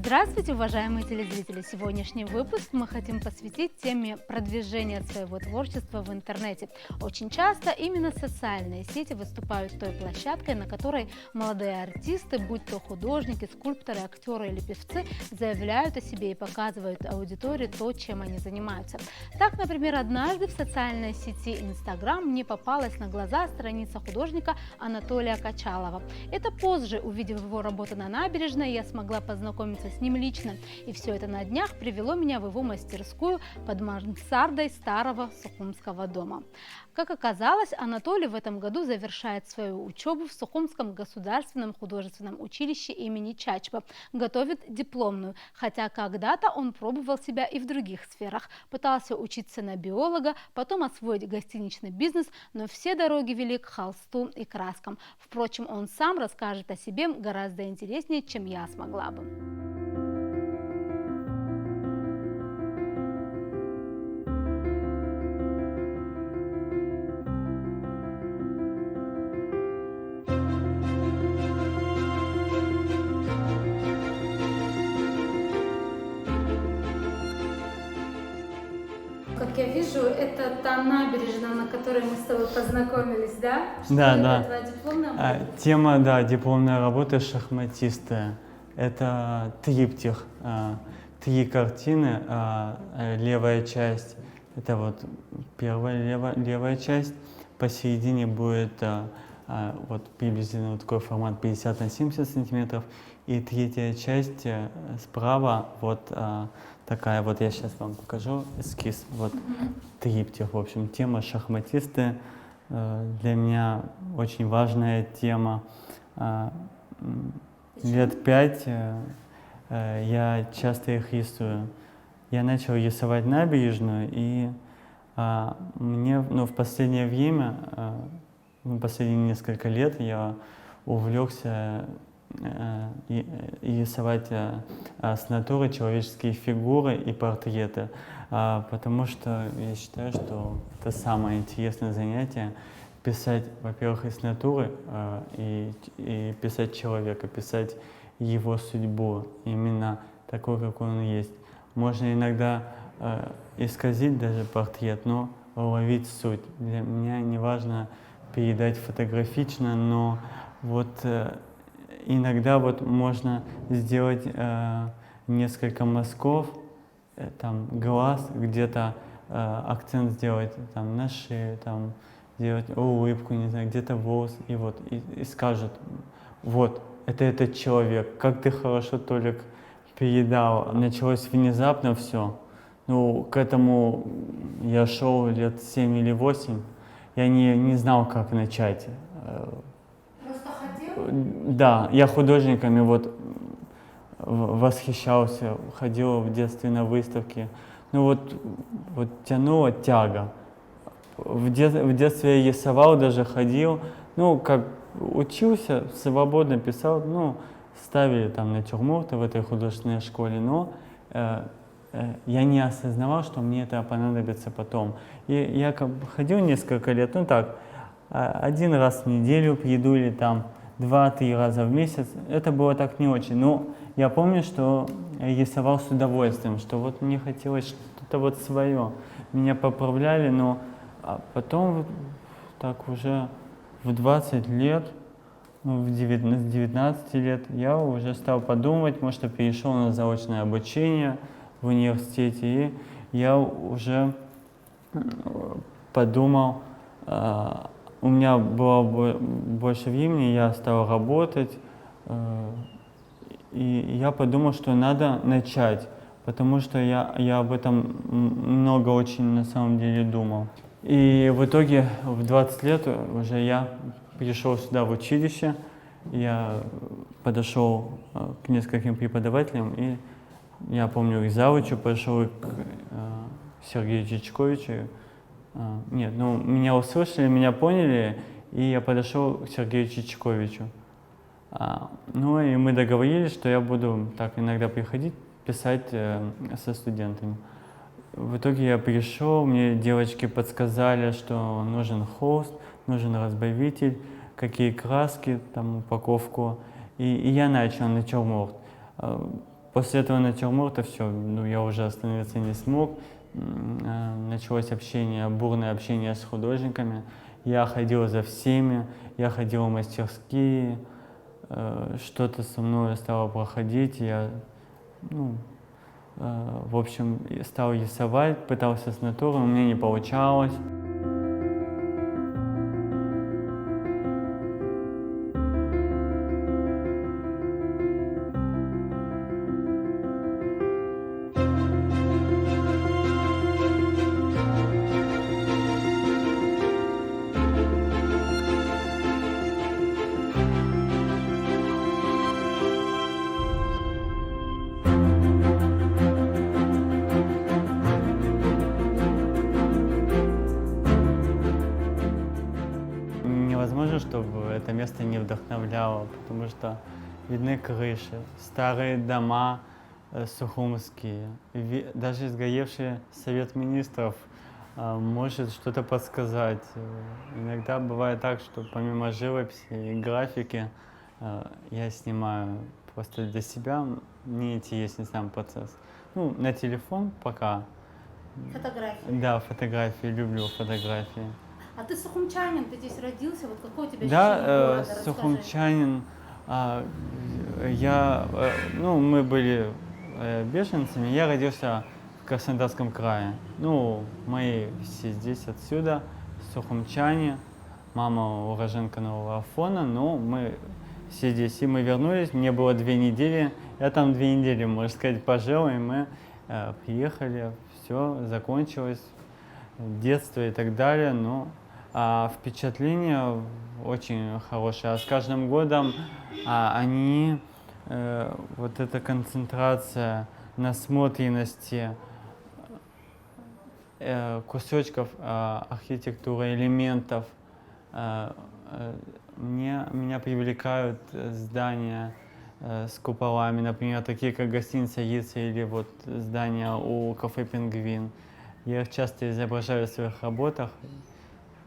Здравствуйте, уважаемые телезрители! Сегодняшний выпуск мы хотим посвятить теме продвижения своего творчества в интернете. Очень часто именно социальные сети выступают той площадкой, на которой молодые артисты, будь то художники, скульпторы, актеры или певцы, заявляют о себе и показывают аудитории то, чем они занимаются. Так, например, однажды в социальной сети Instagram мне попалась на глаза страница художника Анатолия Качалова. Это позже, увидев его работу на набережной, я смогла познакомиться с ним лично. И все это на днях привело меня в его мастерскую под мансардой старого Сухумского дома. Как оказалось, Анатолий в этом году завершает свою учебу в Сухумском государственном художественном училище имени Чачпа. Готовит дипломную, хотя когда-то он пробовал себя и в других сферах. Пытался учиться на биолога, потом освоить гостиничный бизнес, но все дороги вели к холсту и краскам. Впрочем, он сам расскажет о себе гораздо интереснее, чем я смогла бы. Как я вижу, это та набережная, на которой мы с тобой познакомились, да? Да, это да. Твоя дипломная работа? Тема, да, дипломная работа шахматиста. Это триптих, три картины. Левая часть, это вот первая левая часть. Посередине будет вот приблизительно вот такой формат 50 на 70 сантиметров. И третья часть справа вот такая вот, я сейчас вам покажу эскиз. Вот триптих, в общем, тема шахматисты. Для меня очень важная тема. Лет 5 я часто их рисую. Я начал рисовать набережную, и мне в последнее время, последние несколько лет я увлекся рисовать с натуры человеческие фигуры и портреты, потому что я считаю, что это самое интересное занятие. Писать, во-первых, из натуры и писать человека, писать его судьбу, именно такой, какой он есть. Можно иногда исказить даже портрет, но уловить суть. Для меня не важно передать фотографично, но вот иногда вот можно сделать несколько мазков, там глаз, где-то акцент сделать там на шее, там сделать улыбку, не знаю, где-то волос, и вот и скажут, вот это этот человек, как ты хорошо, Толик, передал. Началось внезапно все. Ну, к этому я шел лет 7 или 8. Я не знал, как начать. Просто хотел? Да, я художниками вот восхищался, ходил в детстве на выставки. Ну вот тянула тяга. В детстве я рисовал, даже ходил. Ну, как учился, свободно писал. Ну, ставили там натюрморты в этой художественной школе, но я не осознавал, что мне это понадобится потом. И я как бы ходил несколько лет, ну так, один раз в неделю приду или там 2-3 раза в месяц. Это было так не очень. Но я помню, что я рисовал с удовольствием, что вот мне хотелось что-то вот свое. Меня поправляли, но потом так уже в 20 лет, с 19 лет я уже стал подумать, может, я перешел на заочное обучение в университете, и я уже подумал, у меня было больше времени, я стал работать, и я подумал, что надо начать, потому что я об этом много очень на самом деле думал. И в итоге в 20 лет уже я пришел сюда в училище, я подошел к нескольким преподавателям, и я помню, и к завучу пошел, и к Сергею Чичковичу. Нет, ну меня услышали, меня поняли, и я подошел к Сергею Чичковичу. Ну и мы договорились, что я буду так иногда приходить, писать со студентами. В итоге я пришел, мне девочки подсказали, что нужен холст, нужен разбавитель, какие краски, там упаковку. И я начал натюрморт. После этого натюрморта все, ну, я уже остановиться не смог. Началось общение, бурное общение с художниками. Я ходил за всеми, я ходил в мастерские, что-то со мной стало проходить. Я, ну, в общем, стал рисовать, пытался с натурой, у меня не получалось. Невозможно, чтобы это место не вдохновляло, потому что видны крыши, старые дома сухумские, даже сгоревший Совет Министров может что-то подсказать. Иногда бывает так, что помимо живописи и графики я снимаю просто для себя, мне интересен сам процесс. Ну, на телефон пока. Фотографии. Да, фотографии, люблю фотографии. А ты сухумчанин, ты здесь родился, вот какое у тебя ощущение Да, города? Расскажи. сухумчанин. Ну, мы были беженцами. Я родился в Краснодарском крае. Ну, мои все здесь отсюда, сухумчане. Мама уроженка Нового Афона, но мы все здесь. И мы вернулись, мне было 2 недели. Я там 2 недели, можно сказать, пожил, и мы приехали, все, закончилось, детство и так далее. Но впечатление очень хорошее. А с каждым годом вот эта концентрация насмотренности кусочков архитектуры, элементов, меня привлекают здания с куполами, например, такие как гостиница Рица или вот здания у кафе «Пингвин». Я их часто изображаю в своих работах.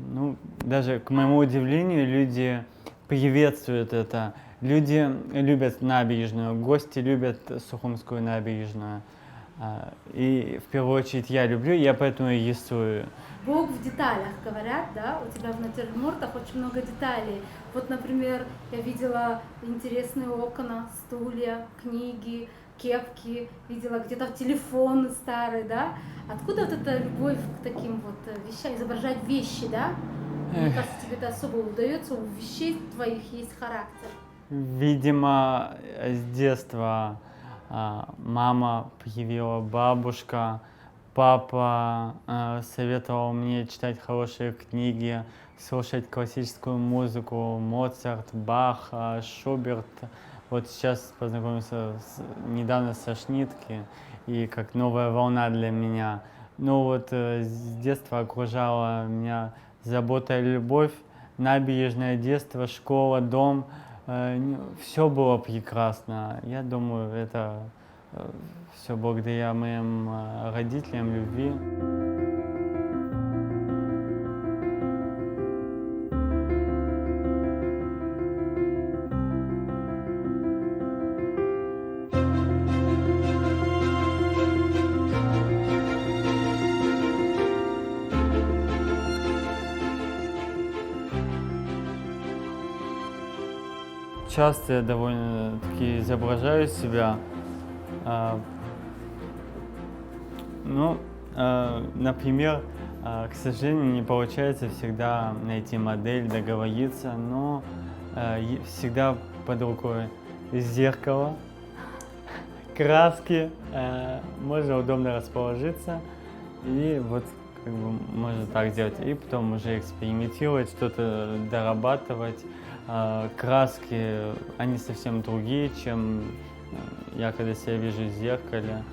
Ну, даже к моему удивлению, люди приветствуют это. Люди любят набережную, гости любят Сухумскую набережную. И в первую очередь я люблю, я поэтому и рисую. Бог в деталях, говорят, да? У тебя в натюрмортах очень много деталей. Вот, например, я видела интересные окна, стулья, книги, кепки, видела где-то телефон старый, да? Откуда вот эта любовь к таким вот вещам, изображать вещи, да? Мне кажется, тебе это особо удается, у вещей твоих есть характер. Видимо, с детства мама привила, бабушка, папа советовал мне читать хорошие книги, слушать классическую музыку, Моцарт, Бах, Шуберт. Вот сейчас познакомился недавно со Шнитке, и как новая волна для меня. Ну вот с детства окружала меня забота и любовь, набережное детство, школа, дом. Все было прекрасно. Я думаю, это все благодаря моим родителям, любви. Часто я довольно-таки изображаю себя. Например, к сожалению, не получается всегда найти модель, договориться, но всегда под рукой зеркало, краски, можно удобно расположиться, и вот как бы можно так делать, и потом уже экспериментировать, что-то дорабатывать. Краски, они совсем другие, чем я когда себя вижу в зеркале,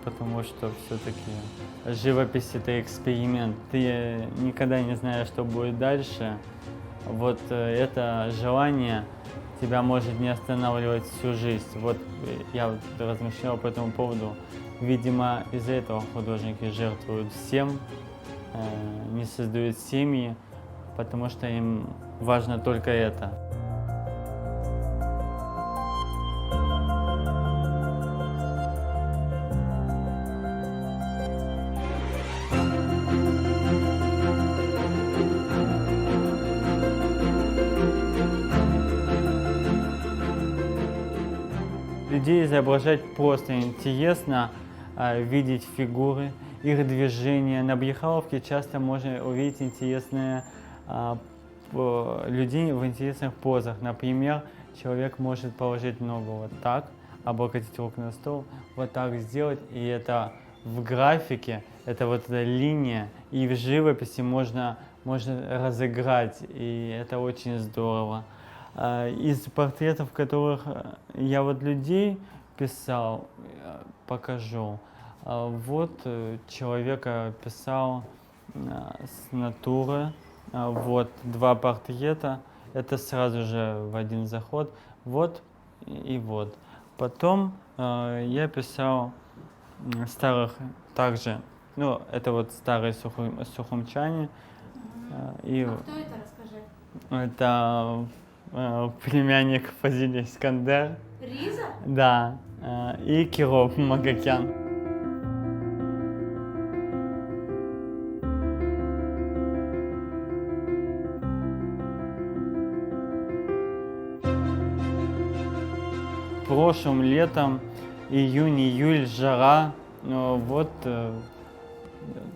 потому что все-таки живопись — это эксперимент, ты никогда не знаешь, что будет дальше. Вот это желание тебя может не останавливать всю жизнь. Вот я вот размышлял по этому поводу. Видимо, из-за этого художники жертвуют всем, не создают семьи, потому что им важно только это. людей изображать просто интересно, видеть фигуры, их движения. На Брюхаловке часто можно увидеть интересные людей в интересных позах. Например, человек может положить ногу вот так, облокотить руку на стол, вот так сделать, и это в графике, это вот эта линия, и в живописи можно разыграть, и это очень здорово. Из портретов, которых я вот людей писал, покажу. Вот человека писал с натуры, вот 2 портрета, это сразу же в один заход, вот и вот. Потом я писал старых также, ну это вот старые сухумчане. И Кто это, расскажи? это племянник Фазилия Искандер, Риза? да, и Киров Магакян. Прошлым летом, июнь-июль, жара, вот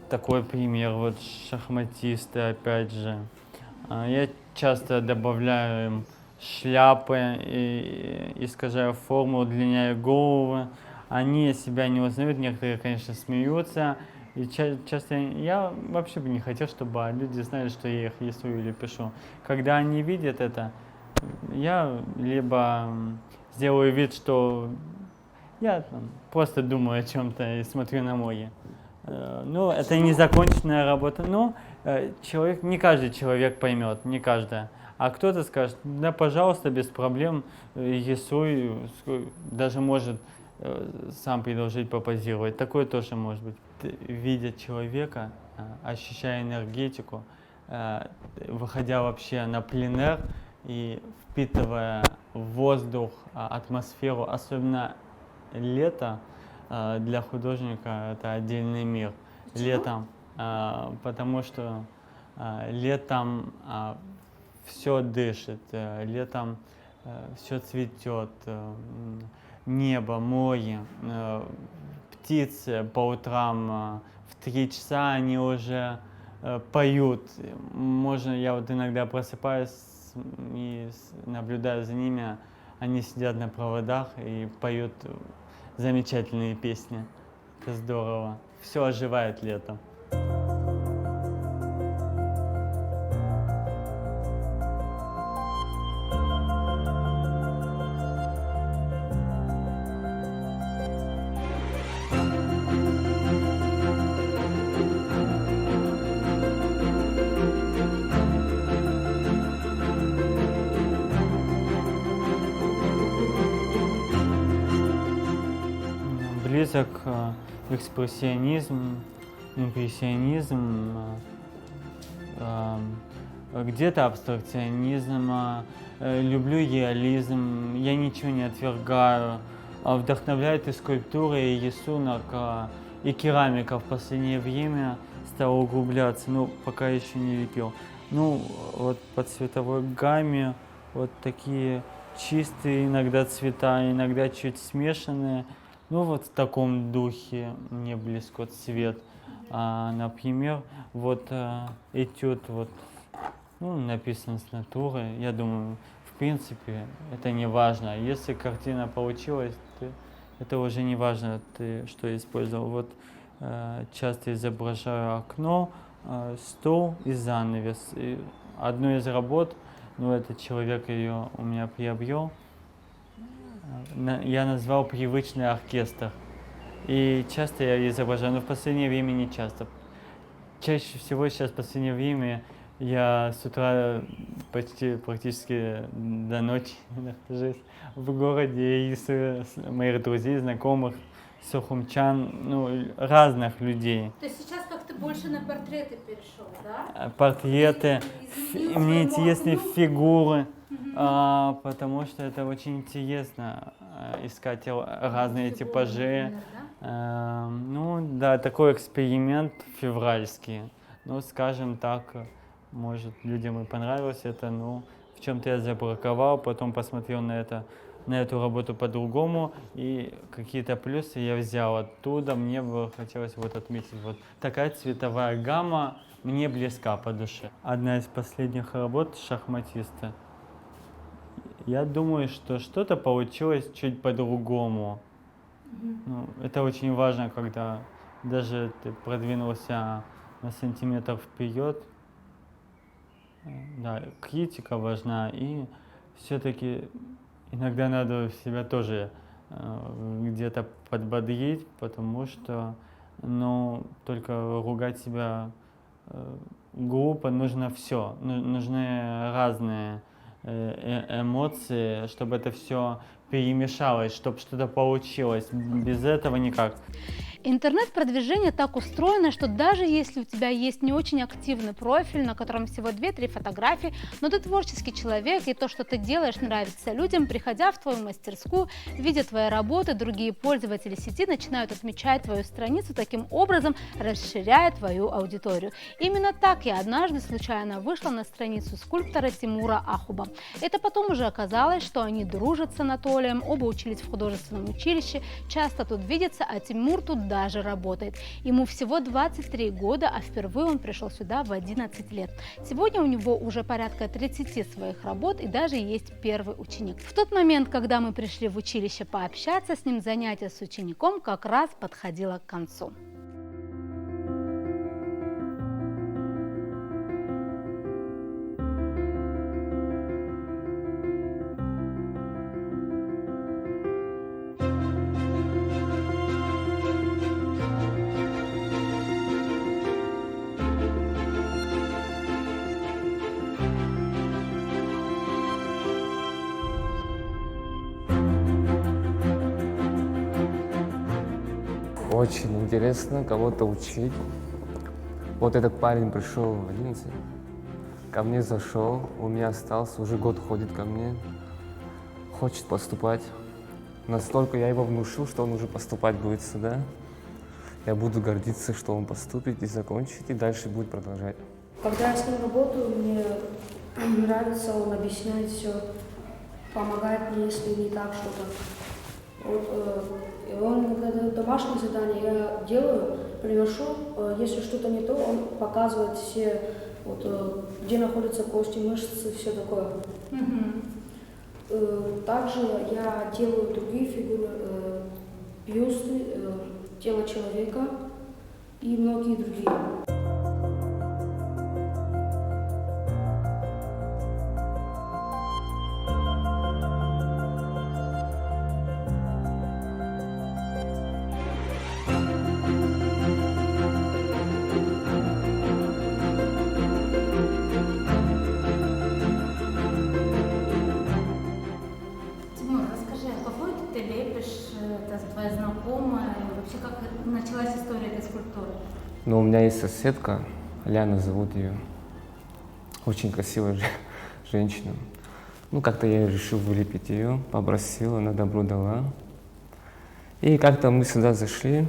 такой пример, вот шахматисты опять же. Я часто добавляю им шляпы и искажаю форму, удлиняю головы. Они себя не узнают, некоторые, конечно, смеются. И часто я вообще бы не хотел, чтобы люди знали, что я их рисую или пишу. Когда они видят это, я либо сделаю вид, что я там просто думаю о чем-то и смотрю на мои. Ну, это незаконченная работа. Но человек, не каждый человек поймет, не каждый. А кто-то скажет, да, пожалуйста, без проблем, рисуй, даже может сам предложить попозировать. Такое тоже может быть. Видя человека, ощущая энергетику, выходя вообще на пленэр и впитывая воздух, атмосферу, особенно лето, для художника это отдельный мир. Почему? Летом, потому что летом все дышит, летом все цветет, небо, море, птицы по утрам в 3 часа они уже поют. Можно, я вот иногда просыпаюсь и наблюдаю за ними, они сидят на проводах и поют замечательные песни. Это здорово. Все оживает летом. Близок экспрессионизм, импрессионизм, где-то абстракционизм, люблю реализм, я ничего не отвергаю, вдохновляет и скульптура, и рисунок, и керамика в последнее время стала углубляться, но пока еще не лепил. Ну, вот по цветовой гамме вот такие чистые иногда цвета, иногда чуть смешанные. Ну вот в таком духе мне близко цвет. Например, вот этюд вот, ну, написан с натуры. Я думаю, в принципе, это не важно. Если картина получилась, это уже не важно, ты что использовал. Вот часто изображаю окно, стол и занавес. И одну из работ, ну, этот человек ее у меня приобрел, я назвал «Привычный оркестр». И часто я изображаю, но в последнее время не часто. Чаще всего сейчас в последнее время я с утра практически до ночи нахожусь в городе и рисую моих друзей, знакомых, сухумчан, ну, разных людей. То есть сейчас как-то больше на портреты перешел, да? Портреты, Изменил мне своему интересны окну? фигуры, потому что это очень интересно искать разные Фигуры, типажи. например, да? Ну да, такой эксперимент февральский. Ну, скажем так, может, людям и понравилось это, ну, в чем-то я забраковал, потом посмотрел на это на эту работу по-другому, и какие-то плюсы я взял оттуда. Мне бы хотелось вот отметить, вот такая цветовая гамма мне близка по душе. Одна из последних работ шахматиста. Я думаю, что что-то получилось чуть по-другому. Ну, это очень важно, когда даже ты продвинулся на сантиметр вперед. Да, критика важна, и все-таки иногда надо себя тоже где-то подбодрить, потому что, ну, только ругать себя глупо, нужно все, нужны разные эмоции, чтобы это все перемешалось, чтобы что-то получилось. Без этого никак. Интернет-продвижение так устроено, что даже если у тебя есть не очень активный профиль, на котором всего 2-3 фотографии, но ты творческий человек, и то, что ты делаешь, нравится людям, приходя в твою мастерскую, видя твои работы, другие пользователи сети начинают отмечать твою страницу, таким образом расширяя твою аудиторию. Именно так я однажды случайно вышла на страницу скульптора Тимура Ахуба. Это потом уже оказалось, что они дружат с Анатолием, оба учились в художественном училище, часто тут видятся, а Тимур тут даже работает. Ему всего 23 года, а впервые он пришел сюда в 11 лет. Сегодня у него уже порядка 30 своих работ и даже есть первый ученик. В тот момент, когда мы пришли в училище пообщаться с ним, занятие с учеником как раз подходило к концу. Очень интересно кого-то учить. Вот этот парень пришел в 11, ко мне зашел, у меня остался, уже год ходит ко мне, хочет поступать. Настолько я его внушил, что он уже поступать будет сюда. Я буду гордиться, что он поступит и закончит, и дальше будет продолжать. Когда я с ним работаю, мне нравится, он объясняет все, помогает мне, если не так что-то. Вот, и он, когда дает домашнее задание, я делаю, приношу, если что-то не то, он показывает все, вот, где находятся кости, мышцы, все такое. Также я делаю другие фигуры, бюсты, тело человека и многие другие. Ты лепишь, это твоя знакомая, и вообще как началась история этой скульптуры? Но у меня есть соседка, Ляна зовут ее, очень красивая женщина. Ну, как-то я решил вылепить ее, попросил, она добро дала. И как-то мы сюда зашли,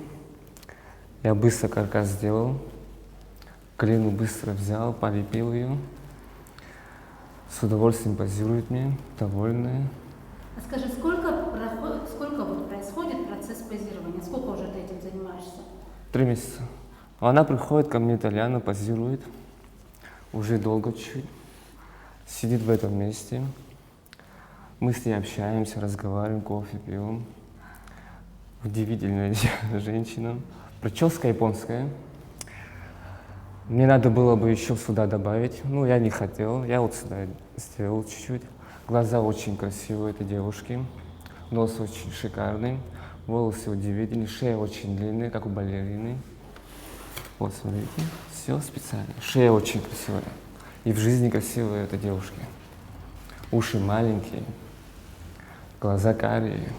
я быстро каркас сделал, глину быстро взял, полепил ее. С удовольствием позирует мне, довольная. А скажи, сколько вот происходит процесс позирования? Сколько уже ты этим занимаешься? 3 месяца. Она приходит ко мне, Ляна, позирует, уже долго чуть, сидит в этом месте. Мы с ней общаемся, разговариваем, кофе пьем. Удивительная женщина. Прическа японская. Мне надо было бы еще сюда добавить, но я не хотел. Я вот сюда сделал чуть-чуть. Глаза очень красивые этой девушки. Нос очень шикарный. Волосы удивительные. Шея очень длинная, как у балерины. Вот, смотрите. Все специально. Шея очень красивая. И в жизни красивая эта девушка. Уши маленькие. Глаза карие.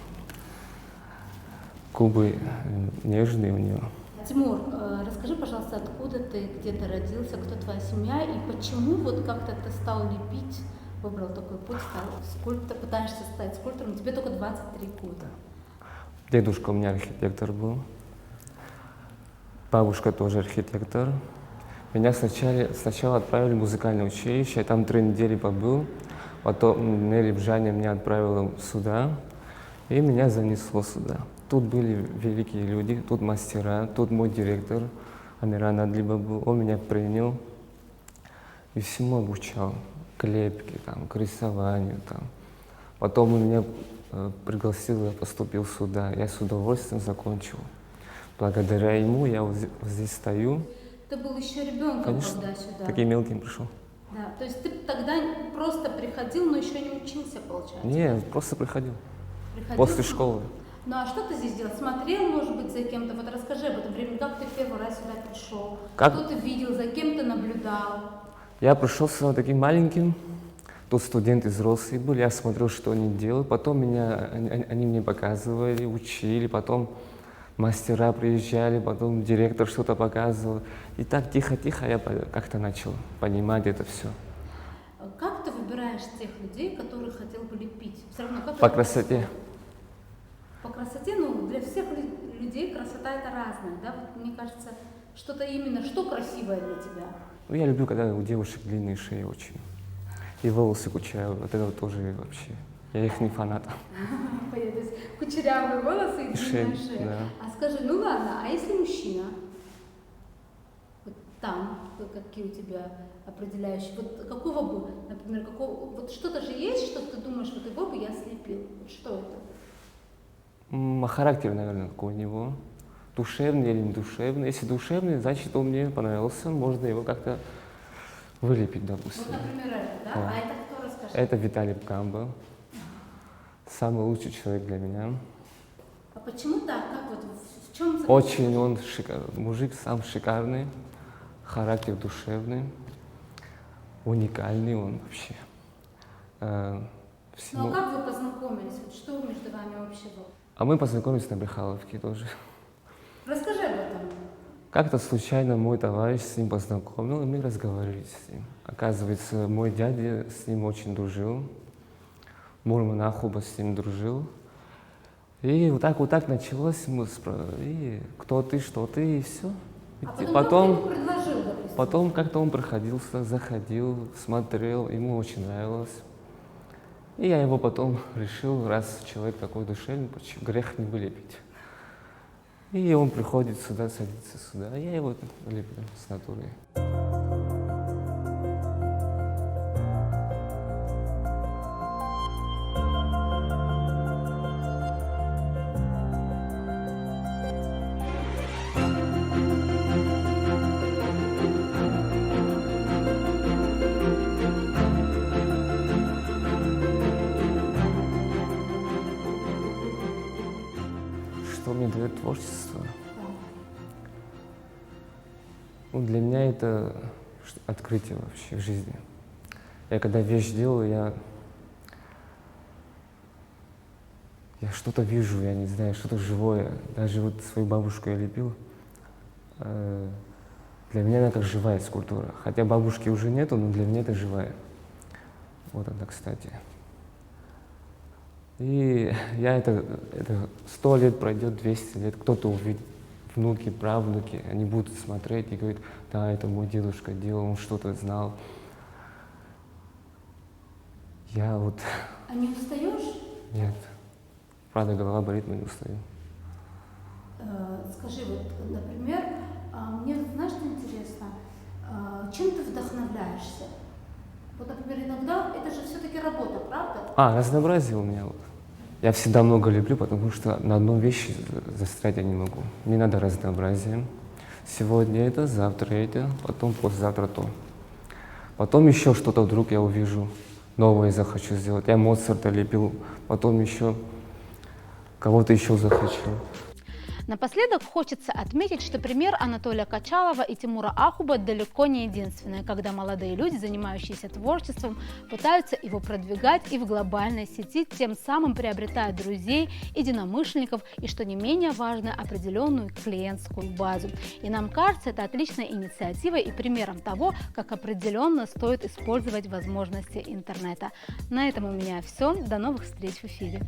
Губы нежные у нее. Тимур, расскажи, пожалуйста, откуда ты, где ты родился, кто твоя семья и почему вот как-то ты стал лепить, выбрал такой путь, стал скульптором, пытаешься стать скульптором, тебе только 23 года. Дедушка у меня архитектор был, бабушка тоже архитектор. Меня сначала отправили в музыкальное училище, я там 3 недели побыл. Потом Нелли Бжаня меня отправила сюда, и меня занесло сюда. Тут были великие люди, тут мастера, тут мой директор Амиран Адлиба был, он меня принял и всему обучал, к лепке, там, к рисованию. Там. Потом он меня пригласил, я поступил сюда, я с удовольствием закончил. Благодаря ему я вот здесь стою. Ты был еще ребенком, Конечно, когда сюда. таким мелким пришел. Да, то есть ты тогда просто приходил, но еще не учился, получается? Не, просто приходил. Приходил? После школы. Ну а что ты здесь делал? Смотрел, может быть, за кем-то? Вот расскажи об этом времени, как ты первый раз сюда пришел? Как? Что ты видел, за кем ты наблюдал? Я пришел сюда таким маленьким, тут студенты взрослые были, я смотрел, что они делают, потом они мне показывали, учили, потом мастера приезжали, потом директор что-то показывал. И так тихо-тихо я как-то начал понимать это все. Как ты выбираешь тех людей, которых хотел бы лепить? Все равно, как По это красоте. происходит? По красоте, ну, для всех людей красота это разная, да? Вот мне кажется, что-то именно, что красивое для тебя? Ну, я люблю, когда у девушек длинные шеи очень. И волосы кучерявые, вот это вот тоже вообще. Я их не фанат. То есть кучерявые волосы и длинная шея. Да. А скажи, ну ладно, а если мужчина? Вот там, какие у тебя определяющие? Вот какого бы, например, вот что-то же есть, что ты думаешь, вот его бы я слепил? Вот что это? Характер, наверное, какой у него. Душевный или не душевный. Если душевный, значит, он мне понравился, можно его как-то вылепить, допустим. Вот, например, это, да? Да. А это кто, расскажи? Это Виталий Мкамба. Самый лучший человек для меня. А почему так? Как вот, в чем Очень он мужик сам шикарный, характер душевный, уникальный он вообще. Ну а как вы познакомились? Вот что между вами общего? А мы познакомились на Брехаловке тоже. Расскажи об этом. Как-то случайно мой товарищ с ним познакомил, и мы разговаривали с ним. Оказывается, мой дядя с ним очень дружил. Мурман Ахуба с ним дружил. И вот так началось. И кто ты, что ты, и все. А потом как ты ему предложил, допустим? Потом как-то он проходил, заходил, смотрел, ему очень нравилось. И я его потом решил, раз человек такой душевный, грех не вылепить. И он приходит сюда, садится сюда, а я его леплю с натурой. Что мне дает творчество? Ну, для меня это открытие вообще в жизни. Я когда вещь делаю, я что-то вижу, я не знаю, что-то живое. Даже вот свою бабушку я лепил. Для меня она как живая скульптура. Хотя бабушки уже нету, но для меня это живая. Вот она, кстати. И я это 100 лет пройдет, 200 лет, кто-то увидит, внуки, правнуки, они будут смотреть и говорить, да, это мой дедушка делал, он что-то знал. Я вот... А не устаешь? Нет. Правда, голова болит, но не устаю. Скажи, вот, например, мне, знаешь, что интересно, чем ты вдохновляешься? Вот, например, иногда это же все-таки работа, правда? Разнообразие у меня. Вот. Я всегда много люблю, потому что на одной вещи застрять я не могу. Мне надо разнообразие. Сегодня это, завтра это, потом послезавтра то. Потом еще что-то вдруг я увижу, новое захочу сделать. Я Моцарта лепил, потом еще кого-то еще захочу. Напоследок хочется отметить, что пример Анатолия Качалова и Тимура Ахуба далеко не единственный, когда молодые люди, занимающиеся творчеством, пытаются его продвигать и в глобальной сети, тем самым приобретая друзей, единомышленников и, что не менее важно, определенную клиентскую базу. И нам кажется, это отличная инициатива и примером того, как определенно стоит использовать возможности интернета. На этом у меня все. До новых встреч в эфире.